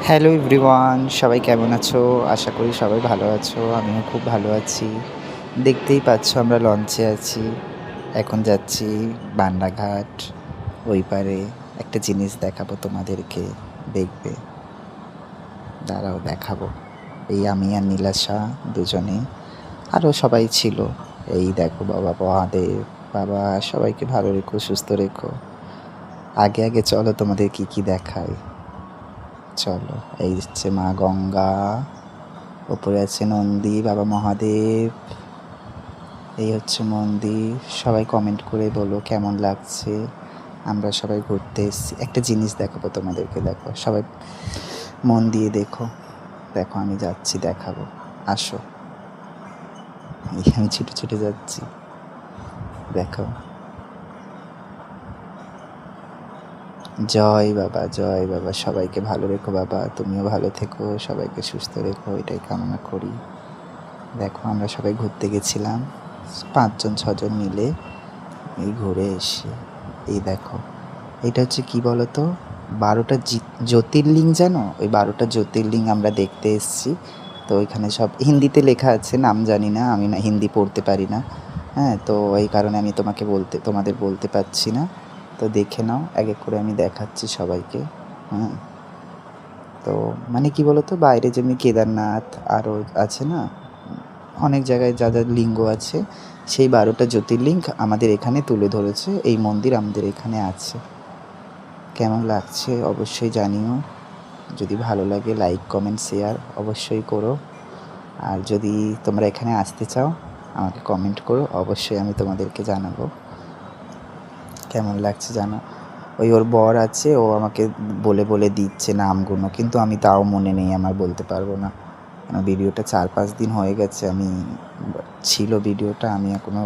Hello everyone, সবাই কেমন আছো? আশা করি সবাই ভালো আছো। আমিও খুব ভালো আছি। দেখতেই পাচ্ছ আমরা লঞ্চে আছি। এখন যাচ্ছি বান্ডাঘাট। ওই পারে একটা জিনিস দেখাবো তোমাদেরকে, দেখবে। দাঁড়াও দেখাবো। এই আমি আর নীলাশা দুজনে, আরও সবাই ছিল। এই দেখো বাবা মহাদেব, বাবা সবাইকে ভালো রেখো, সুস্থ রেখো। আগে আগে চলো তোমাদের কি কি দেখায়। চলো, এই হচ্ছে মা গঙ্গা, ওপরে আছে নন্দী, বাবা মহাদেব। এই হচ্ছে মন্দির। সবাই কমেন্ট করে বলো কেমন লাগছে। আমরা সবাই ঘুরতে এসেছি। একটা জিনিস দেখাবো তোমাদেরকে, দেখো সবাই মন দিয়ে দেখো। দেখো আমি যাচ্ছি, দেখাবো, আসো। আমি ছুটে ছুটে যাচ্ছি, দেখো। জয় বাবা, জয় বাবা, সবাইকে ভালো রেখো বাবা, তুমিও ভালো থেকো, সবাইকে সুস্থ রেখো, এটাই কামনা করি। দেখো আমরা সবাই ঘুরতে গেছিলাম 5-6 জন মিলে। এই ঘুরে এসে এই দেখো, এটা হচ্ছে কি বলতো, 12টা জ্যোতির্লিঙ্গ, জানো? ওই 12টা জ্যোতির্লিঙ্গ আমরা দেখতে এসেছি। তো ওইখানে সব হিন্দিতে লেখা আছে, নাম জানি না, আমি না হিন্দি পড়তে পারি না। হ্যাঁ, তো এই কারণে আমি তোমাদের বলতে পারছি না। তো দেখে নাও, এক এক করে আমি দেখাচ্ছি সবাইকে। হ্যাঁ, তো মানে কি বলতো, বাইরে যেমনি কেদারনাথ আরও আছে না, অনেক জায়গায় যা যা লিঙ্গ আছে, সেই 12টা জ্যোতির্লিঙ্গ আমাদের এখানে তুলে ধরেছে। এই মন্দির আমাদের এখানে আছে। কেমন লাগছে অবশ্যই জানিও। যদি ভালো লাগে লাইক কমেন্ট শেয়ার অবশ্যই করো। আর যদি তোমরা এখানে আসতে চাও আমাকে কমেন্ট করো, অবশ্যই আমি তোমাদেরকে জানাবো কেমন লাগছে। জানো, ওই ওর বর আছে, ও আমাকে বলে বলে দিচ্ছে নামগুলো, কিন্তু আমি তাও মনে নেই, আমার বলতে পারবো না। ভিডিওটা 4-5 দিন হয়ে গেছে, ছিল ভিডিওটা, আমি এখনও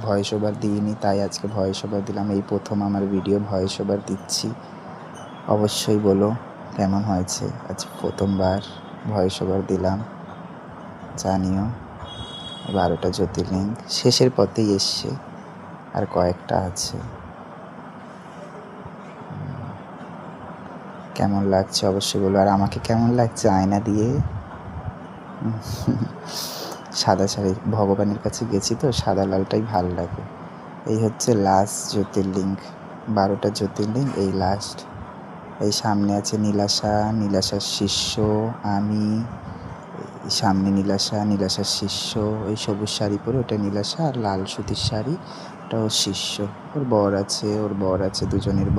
ভয়েস ওভার দিইনি, তাই আজকে ভয়েস ওভার দিলাম। এই প্রথম আমার ভিডিও ভয়েস ওভার দিচ্ছি। অবশ্যই বলো কেমন হয়েছে। আজ প্রথমবার ভয়েস ওভার দিলাম, জানিও। 12টা জ্যোতির্লিঙ্গ শেষের পথেই এসছে, আর কয়েকটা আছে। কেমন লাগছে অবশ্যই বলো। আর আমাকে কেমন লাগছে আয়না দিয়ে। সাদা শাড়ি, ভগবানের কাছে গেছি তো, সাদা লালটাই ভাল লাগে। এই হচ্ছে লাস্ট জ্যোতির্লিঙ্গ, 12টা জ্যোতির্লিঙ্গ এই লাস্ট। এই সামনে আছে নীলাশা, নীলাশার শিষ্য আমি। সামনে নীলাশা, নীলাশার শিষ্য। ওই সবুজ শাড়ি পরে ওটা নীলাশা, আর লাল সুতির শাড়ি ওটা ওর শিষ্য। ওর বর আছে, দুজনের